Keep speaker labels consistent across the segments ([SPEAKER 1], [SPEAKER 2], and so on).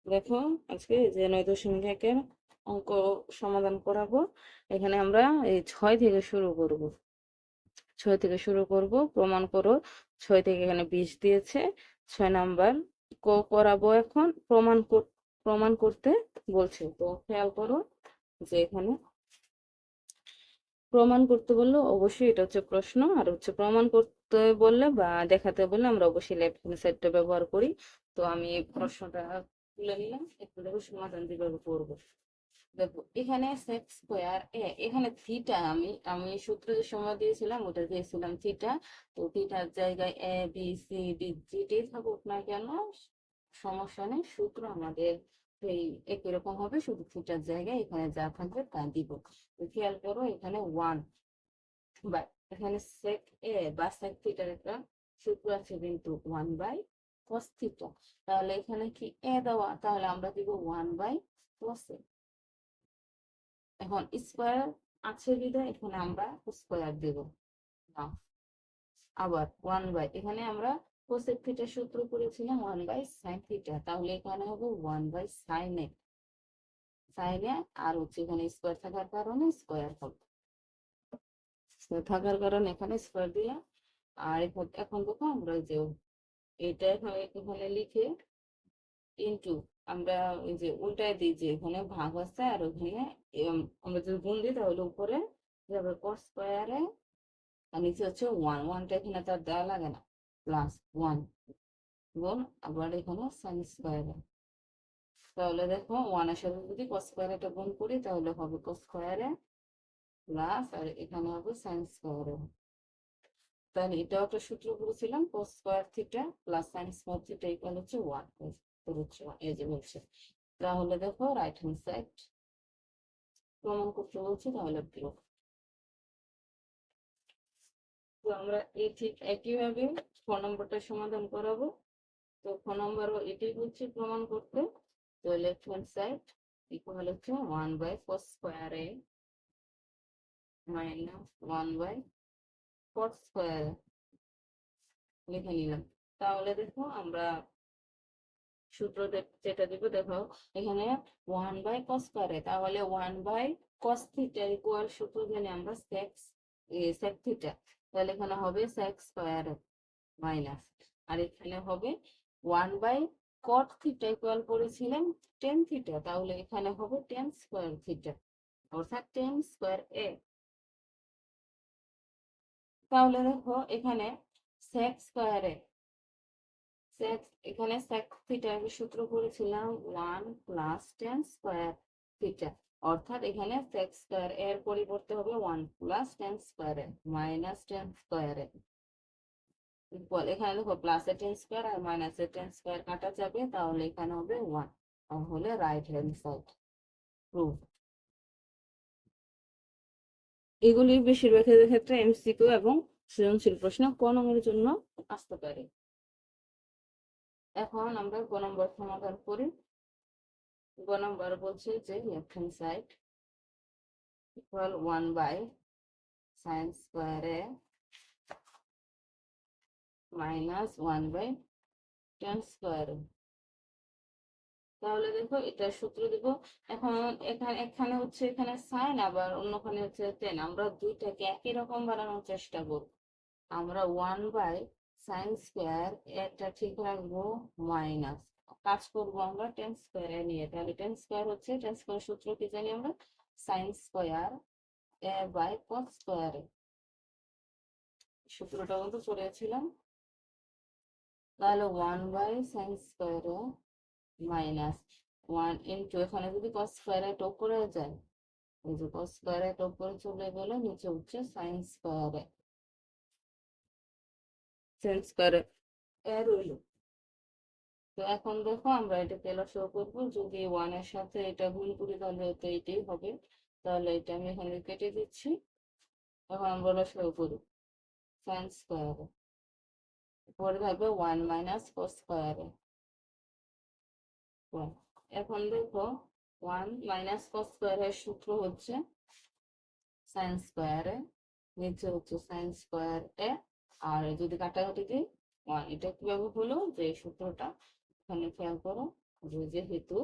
[SPEAKER 1] দেখো, আজকে যে 9.1-এর অঙ্ক সমাধান করাবো। এখানে আমরা এই 6 থেকে শুরু করব। 6 থেকে শুরু করব। প্রমাণ করো। 6 থেকে এখানে 20 দিয়েছে। 6 নাম্বার করাবো। এখন প্রমাণ করতে বলছে, তো খেয়াল করো যে এখানে প্রমাণ করতে বললে অবশ্যই এটা হচ্ছে প্রশ্ন, আর হচ্ছে প্রমাণ করতে বললে বা দেখাতে বললে আমরা অবশ্যই লেফট হ্যান্ড সাইডটা ব্যবহার করি। তো আমি প্রশ্নটা তুলে নিলাম, একটু দেখো সমাধান কিভাবে করবো। দেখো, এখানে সেক্স স্কোয়ার এখানে থিটা, আমি আমি সূত্র যে সময় দিয়েছিলাম ওটা দিয়েছিলাম থিটা। তো থিটার জায়গায় ABCD যেটাই থাকুক না কেন সমস্যা নেই, সূত্র আমাদের সেই একই রকম হবে, শুধু থিটার জায়গায় এখানে যা থাকবে তা দিব। তো খেয়াল করো, এখানে ওয়ান বাই, এখানে সেক বা সেক থিটার একটা সূত্র আছে কিন্তু 1/cos থিটা। তাহলে এখানে কি দেওয়া, তাহলে আমরা দিব 1/cos। এখন স্কোয়ার আছে বিধায় এখানে আমরা স্কোয়ার দেব না। আবার 1/, এখানে আমরা কোসেক থিটার সূত্র করেছিলাম 1/sin থিটা, তাহলে এখানে হবে 1/sin এ আর হচ্ছে এখানে স্কোয়ার থাকার কারণে স্কোয়ার হবে। থাকার কারণে এখানে স্কোয়ার দিলাম। আর এখন দেখো আমরা যে এটা এখানে লিখে ইনটু, আমরা ওই যে উল্টায় দিই, যে এখানে ভাগ আছে আর ওখানে আমরা যদি গুণ দিই তাহলে উপরে যাবে cos স্কয়ারে আর নিচে হচ্ছে ওয়ান, ওয়ানটা এখানে তার দেওয়া লাগে না, প্লাস ওয়ান গুণ আবার এখানে সাইন স্কয়ারে। তাহলে দেখো ওয়ানের সাথে যদি cos স্কয়ারে এটা গুণ করি তাহলে হবে cos স্কয়ারে প্লাস আর এখানে হবে সাইন স্কয়ারে। তাহলে এটাও একটা সূত্র করেছিলাম, cos square theta plus sine square theta equal হচ্ছে ওয়ান, হচ্ছে এই যে বলছে। তাহলে দেখো রাইট হ্যান্ড সাইড প্রমাণ করতে বলছি, তাহলে প্রুফ। তো আমরা এই ঠিক একইভাবে ক নম্বরটা সমাধান করাবো। তো ক নম্বরও এটাই হচ্ছে প্রমাণ করতে। তো লেফট হ্যান্ড সাইড ইকুয়াল হচ্ছে 1/cos স্কয়ারে মাইনাস 1/cos স্কয়ারে লিখে নিলাম। তাহলে দেখো আমরা সূত্র যেটা দিব, দেখো এখানে 1/cos স্কয়ারে, তাহলে 1/cos থিটা ইকুয়াল সূত্র জানি আমরা sec থিটা, তাহলে এখানে হবে sec স্কয়ারে মাইনাস, আর এখানে হবে 1/cot থিটা ইকুয়াল করেছিলাম টেন থিটা, তাহলে এখানে হবে টেন স্কয়ার থিটা, অর্থাৎ টেন স্কয়ার তাহলে দেখো এখানে sec স্কয়ারে এখানে sec থিটার সূত্র করেছিলাম 1 + tan স্কয়ার থিটা, অর্থাৎ এখানে sec স্কয়ার এর পরিবর্তে হবে 1 + tan স্কয়ারে মাইনাস tan স্কয়ারে ইকুয়াল, এখানে দেখো প্লাসে টেন স্কয়ার আর মাইনাসে টেন স্কয়ার কাটা যাবে, তাহলে এখানে হবে ওয়ান, তাহলে রাইট হ্যান্ড সাইড প্রুভ। এগুলির বেশিরভাগের ক্ষেত্রে এমসিকিউ এবং সৃজনশীল প্রশ্ন ক নম্বরের জন্য আসতে পারে। এখন আমরা গ নম্বর সমাধান করি। গ নম্বর বলছে যে left hand side equal 1/sin স্কয়ারে মাইনাস 1/tan স্কয়ারে। তাহলে দেখো এটা সূত্র দিব। এখন এখানে হচ্ছে এখানে সাইন, আবার অন্যখানে হচ্ছে টেন, আমরা দুইটাকে একই রকম বানানোর চেষ্টা করব। আমরা 1/sin স্কয়ার এটা ঠিক রাখবো মাইনাস, কাজ করবো আমরা টেন স্কয়ারে নিয়ে, তাহলে টেন স্কয়ার হচ্ছে, টেন স্কয়ার সূত্র কি জানি আমরা, সাইন স্কয়ার cos স্কয়ারে, সূত্রটা কিন্তু পড়েছিলাম। তাহলে 1/sin স্কয়ারে মাইনাস ওয়ান ইন্টু, এখানে যদি cos স্কয়ারে টপ করে যায়, এই যে cos স্কয়ারে টপ করে চলে গেলে নিচে হচ্ছে সাইন স্কয়ারে রইল। তো এখন দেখো আমরা এটা লসাগু করবো, যদি ওয়ান এর সাথে এটা গুণ করি তাহলে তো এইটাই হবে, তাহলে এটা আমি এখানে কেটে দিচ্ছি। এখন আমরা লসাগু করি সাইন স্কয়ারে, পরে থাকবে 1 - cos স্কয়ারে। এখন দেখো 1 - cos স্কয়ারের সূত্র হচ্ছে সাইন স্কয়ারে, নিচে হচ্ছে সাইন স্কয়ার আর যদি কাটাকাটি দিই ওয়ান, এটা কিভাবে হলো যে সূত্রটা এখানে খেয়াল করো, যেহেতু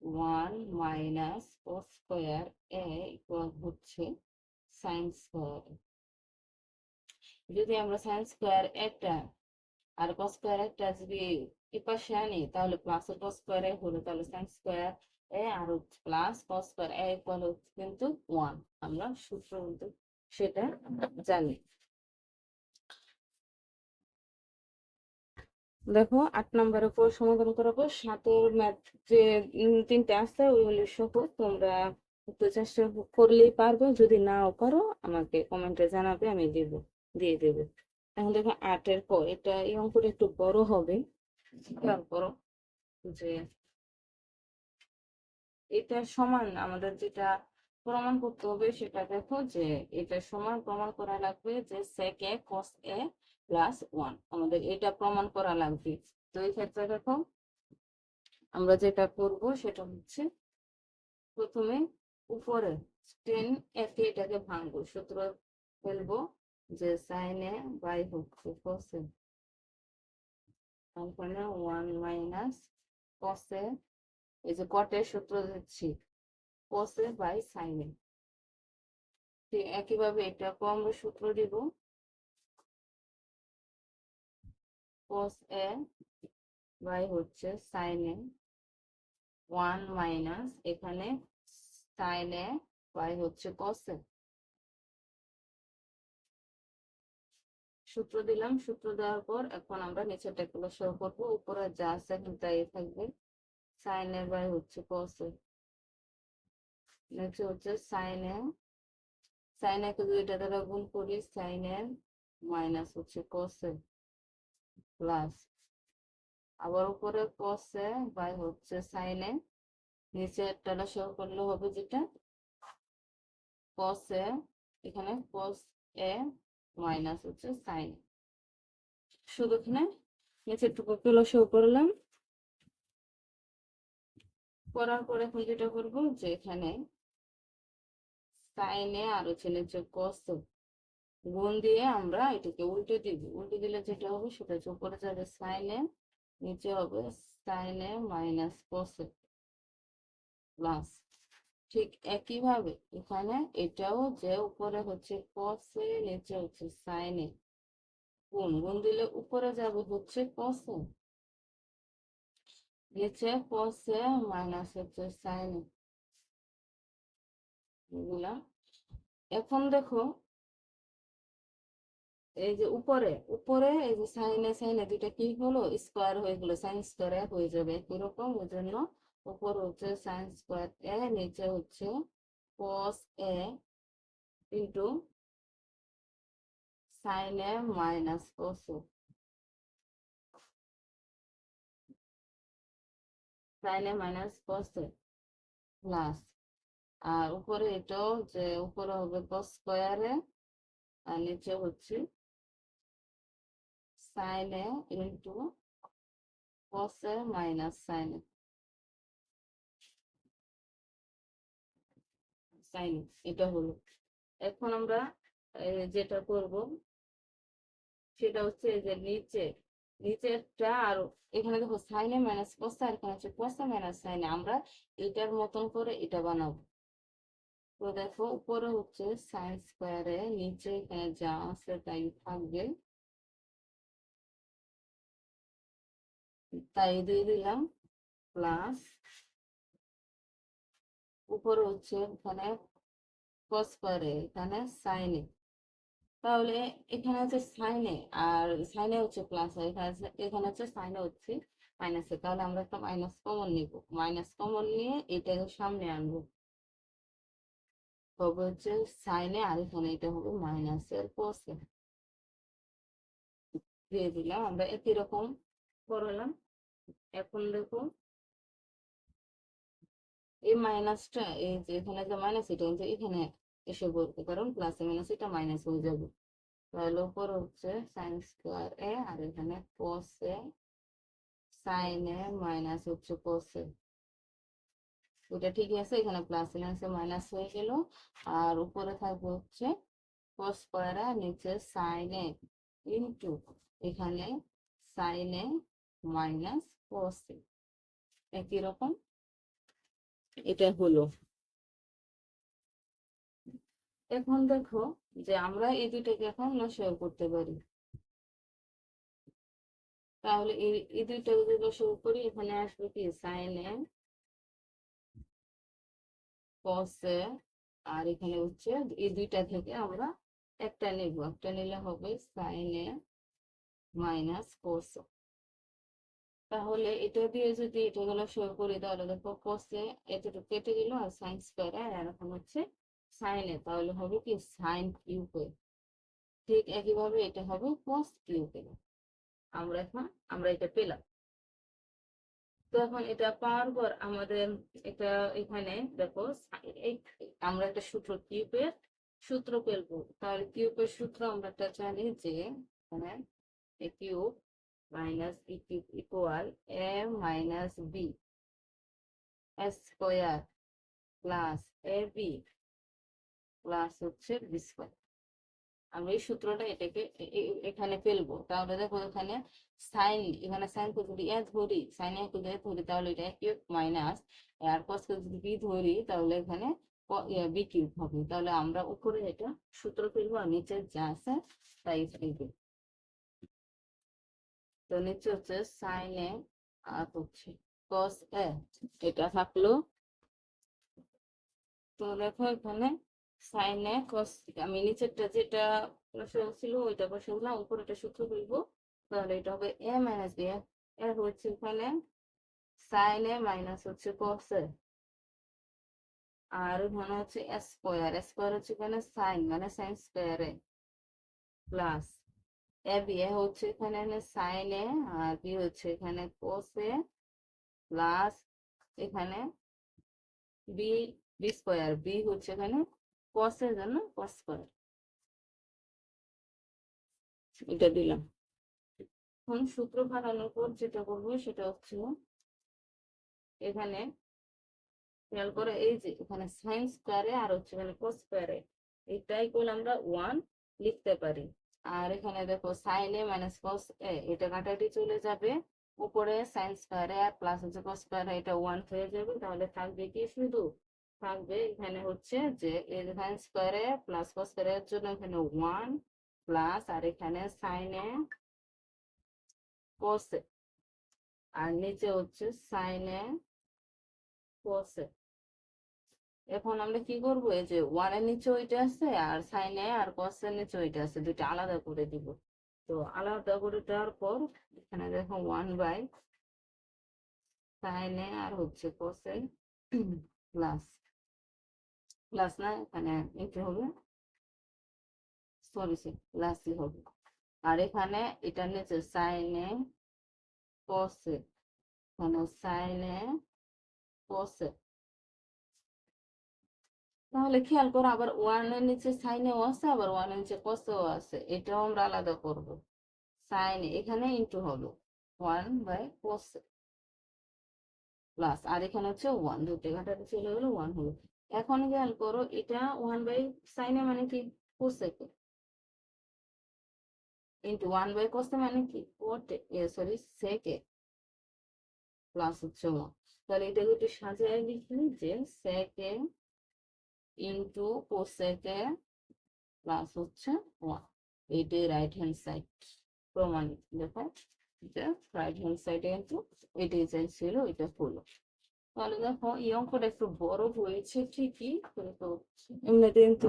[SPEAKER 1] 1 মাইনাস কস স্কয়ার এ ইকুয়াল হচ্ছে সাইন স্কয়ার। যদি আমরা সাইন স্কয়ার একটা আর কস স্কয়ার একটা যদি এপাশে আনি তাহলে প্লাস কস স্কয়ার এ হলো, তাহলে সাইন স্কয়ার এ আর প্লাস কস স্কয়ার এ ইকুয়াল হচ্ছে কিন্তু 1। আমরা সূত্র কিন্তু সেটা জানি। দেখো 8 নম্বরের উপর সমাধান করাবো। 7-এর ম্যাথ যে তিনটে আছে ওইগুলি সহজ, তোমরা একটু চেষ্টা করলেই পারবে, যদি নাও পারো আমাকে কমেন্টে জানাবে, আমি দিয়ে দেবো। এখন দেখো 8-এর ক, এটা এই অঙ্কটা একটু বড় হবে। খেয়াল করো যে এটা সমান, আমাদের যেটা প্রমাণ করতে হবে সেটা দেখো যে এটা সমান প্রমাণ করা লাগবে যে sec a cos a plus 1, আমাদের এটা প্রমাণ করা লাগবে। তো এই ক্ষেত্রে দেখো আমরা যেটা করব সেটা হচ্ছে প্রথমে উপরে টেন একে এটাকে ভাঙবো, সূত্র ফেলবো যে সাইন এ বাই হচ্ছে cos a, তারপরে 1 মাইনাস cos a, এই যে কটের সূত্র দিচ্ছি cos a বাই সাইন এ। একইভাবে এটাকেও আমরা সূত্র দিব cos a বাই হচ্ছে সাইন এ, 1 মাইনাস এখানে সাইন এ বাই হচ্ছে cos a। সূত্র দিলাম, সূত্র দেওয়ার পর এখন আমরা নিচেরটা গুলো শো করবো, উপরে যা আছে এখন তাই থাকবে। সাইন এ বাই হচ্ছে cos a, নিচে হচ্ছে সাইন এ, সাইন এ কে দুইটা দ্বারা গুণ করি, সাইন এ মাইনাস হচ্ছে cos a প্লাস আবার উপরে cos a বাই হচ্ছে সাইন এ, নিচে একটা শো করলে হবে যেটা cos a, এখানে cos a মাইনাস হচ্ছে সাইন। শুধু এখানে নিচের টুকুগুলো শো করলাম, করার পরে এখন যেটা করবো যে এখানে সাইন এ আর হচ্ছে নিচে cos a গুণ দিয়ে আমরা এটাকে উল্টে দিব, উল্টে দিলে যেটা হবে সেটা হচ্ছে উপরে যাবে সাইন এ, নিচে হবে sine A minus cos a plus. ঠিক একইভাবে এখানে এটাও যে উপরে হচ্ছে cos a নিচে হচ্ছে সাইন এ, গুণ দিলে উপরে যাবে হচ্ছে cos a, নিচে cos a মাইনাস হচ্ছে সাইন এ, বুঝলাম। এখন দেখো এই যে উপরে উপরে এই যে সাইনে সাইনে দুইটা কি হলো, স্কোয়ার হয়ে গেলো, সাইন স্কোয়ার হয়ে যাবে এরকম, ওই জন্য উপর হচ্ছে সাইন স্কোয়ার এ, নিচে হচ্ছে cos a into sine A minus cos a, sine A minus cos a plus, আর উপরে এটাও যে উপরে হবে cos স্কোয়ার এ, আর নিচে হচ্ছে sine A into cos a minus sine A, sine এটা হলো। এখন আমরা যেটা করব সেটা হচ্ছে যে নিচেরটা আর এখানে দেখো সাইনে মাইনাস কোসা, আর এখানে হচ্ছে কোসা মাইনাস সাইনে, আমরা এটার মতন করে এটা বানাবো। তো দেখো উপরে হচ্ছে সাইন স্কোয়ারে, নিচে এখানে যা আছে তাই থাকবে, তাই দিয়ে দিলাম প্লাস, উপরে হচ্ছে এখানে কস স্কোয়ারে, এখানে সাইনে, তাহলে এখানে হচ্ছে সাইনে আর সাইনে হচ্ছে প্লাস, এখানে হচ্ছে সাইনে হচ্ছে মাইনাসে, তাহলে আমরা একটা মাইনাস কমন নিব, মাইনাস কমন নিয়ে এটাকে সামনে আনবো, তবে হচ্ছে সাইনে আর এখানে এটা হবে মাইনাসের কোসে, দিয়ে দিলাম। আমরা একই রকম করলাম। এখন দেখো এই মাইনাসটা, এই যে এখানে যে মাইনাস এটা কিন্তু এখানে এসে বলতে, কারণ প্লাসে মাইনাস এটা মাইনাস হয়ে যাবে, তাহলে উপর হচ্ছে সাইন স্কোয়ার এ আর এখানে কোসে সাইন এ মাইনাস হচ্ছে কোসে, ওটা ঠিকই আছে, এখানে প্লাস মাইনাসে মাইনাস হয়ে গেল, আর উপরে থাকবে হচ্ছে cos স্কয়ার আর নিচে সাইন এ ইনটু এখানে সাইন এ মাইনাস cos এ, একই রকম এটা হলো। এখন দেখো যে আমরা এই দুইটাকে এখন লসাগু করতে পারি। তাহলে এই দুইটা যদি লসাগু করি, এখানে আসবে কি সাইন এ কস এ, আর এখানে হচ্ছে এই দুইটা থেকে আমরা একটা নেব, একটা নিলে হবে সাইন এ মাইনাস কোস। তাহলে এটা দিয়ে যদি এটা গুলো শো করি, তাহলে দেখো কোসে এতটুকু কেটে গেল, আর সাইন স্কোয়ারে, আর এখন হচ্ছে সাইনে, তাহলে হবে কি সাইন কিউবে। ঠিক একইভাবে এটা হবে কোস কিউবে। আমরা এটা পেলাম। তো এখন এটা পাওয়ার পর আমাদের এটা এখানে দেখো এই আমরা একটা সূত্র কিউবের সূত্র পেলবো। তাহলে কিউবের সূত্র আমরা একটা জানি যে এখানে a cube minus b cube equal a minus b square plus a b plus হচ্ছে বি স্কোয়ার। আমরা এই সূত্রটা এটাকে এখানে ফেলবো। তাহলে দেখো এখানে সাইন, এখানে সাইন কে যদি এ ধরি, সাইন এ যদি ধরি, তাহলে এটা কিউব মাইনাস, আর কস কে যদি বি ধরি, তাহলে এখানে বি কিউব হবে। তাহলে আমরা উপরে এটা সূত্র ফেলবো, আর নিচে যা আছে তাই ফেলবো। তো নিচে হচ্ছে সাইন এ আর হচ্ছে কস এ, এটা থাকলো। তো দেখো এখানে সাইনে কস, আমি নিচেরটা যেটা প্রশ্ন ছিল ওইটা বসালাম, উপরেটা সূত্র ফেলবো। তাহলে এটা হবে এ মাইনাস বি, এ হচ্ছে এখানে সাইন এ মাইনাস হচ্ছে কস এ, আর এখানে হচ্ছে স্কোয়ার, স্কোয়ার হচ্ছে এখানে সাইন মানে sine square A plus a B, এ হচ্ছে এখানে সাইন এ, আর বি হচ্ছে এখানে কস এ প্লাস এখানে বি, বি স্কোয়ার, বি হচ্ছে এখানে কস এর জন্য কস স্কোয়ার, এটা দিলাম। এখন সূত্র বানানোর পর যেটা করবো সেটা হচ্ছে এখানে খেয়াল করে, এই যে এখানে সাইন স্কোয়ারে আর হচ্ছে এখানে কোস স্কোয়ারে, এটাই করলে আমরা 1 লিখতে পারি। আর এখানে দেখো সাইন এ মাইনাস কস এ, এটা কাটাটি চলে যাবে, উপরে সাইন স্কোয়ারে আর প্লাস হচ্ছে কস স্কোয়ারে, এটা 1 হয়ে যাবে। তাহলে থাকবে কি, শুধু থাকবে এখানে হচ্ছে যে এই সাইন স্কোয়ারে প্লাস কস স্কোয়ারের জন্য এখানে 1 প্লাস, আর এখানে সাইন এ কস এ, আর নিচে হচ্ছে সাইন এ কোস এ। এখন আমরা কি করবো, এই যে 1 এর নিচে ওইটা আছে, আর সাইন এ আর কস এর নিচে ওইটা আছে, দুইটা আলাদা করে দিব। তো আলাদা করে দেওয়ার পর এখানে দেখো 1 বাই সাইন এ আর হচ্ছে কস এ প্লাস, প্লাস না এখানে এটা হবে, সরি প্লাসই হবে। আর এখানে এটার নিচে সাইন এ কস এ, এখানে সাইন এ কস এ। তাহলে খেয়াল করো, আবার 1 এর নিচে সাইন এও আছে, আবার 1 এর নিচে কস এও আছে, এটাও আমরা আলাদা করব। সাইন এখানে ইন্টু হলো 1 বাই কোস প্লাস, আর এখানে হচ্ছে 1, দুটো ঘাটাতে চলে গেলো, 1 হলো। এখন খেয়াল করো, এটা 1 বাই সাইনে মানে কি কোসেকে, ইন্টু 1 বাই কোসে মানে কি কোটে, সরি সেকে, প্লাস হচ্ছে 1। তাহলে এটাকে একটু সাজিয়ে লিখলি যে সেকে ইন্টু কোসেকে প্লাস হচ্ছে 1, এইটাই রাইট হ্যান্ড সাইড প্রমাণিত। দেখো যে রাইট হ্যান্ড সাইডে কিন্তু এটাই চাইছিল, এটা হলো। তাহলে দেখো এই অঙ্কটা একটু বড় হয়েছে ঠিকই, কিন্তু এমনিতে কিন্তু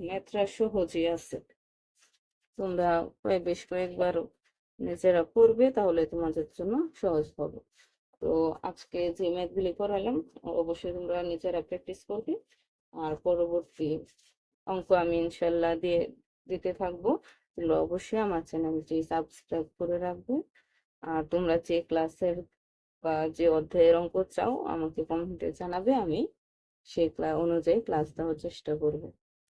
[SPEAKER 1] ম্যাথটা সহজই আছে। তোমরা বেশ কয়েকবার নিজেরা করবে, তাহলে তোমাদের জন্য সহজ হবে। তো আজকে যে ম্যাথগুলি করালাম অবশ্যই তোমরা নিজেরা প্র্যাকটিস করবে, আর পরবর্তী অঙ্ক আমি ইনশাল্লাহ দিতে থাকবো। তোমরা অবশ্যই আমার চ্যানেলটি সাবস্ক্রাইব করে রাখবে। আর তোমরা যে ক্লাসের বা যে অধ্যায়ের অঙ্ক চাও আমাকে কমেন্টে জানাবে, আমি সেই অনুযায়ী ক্লাস দেওয়ার চেষ্টা করবো।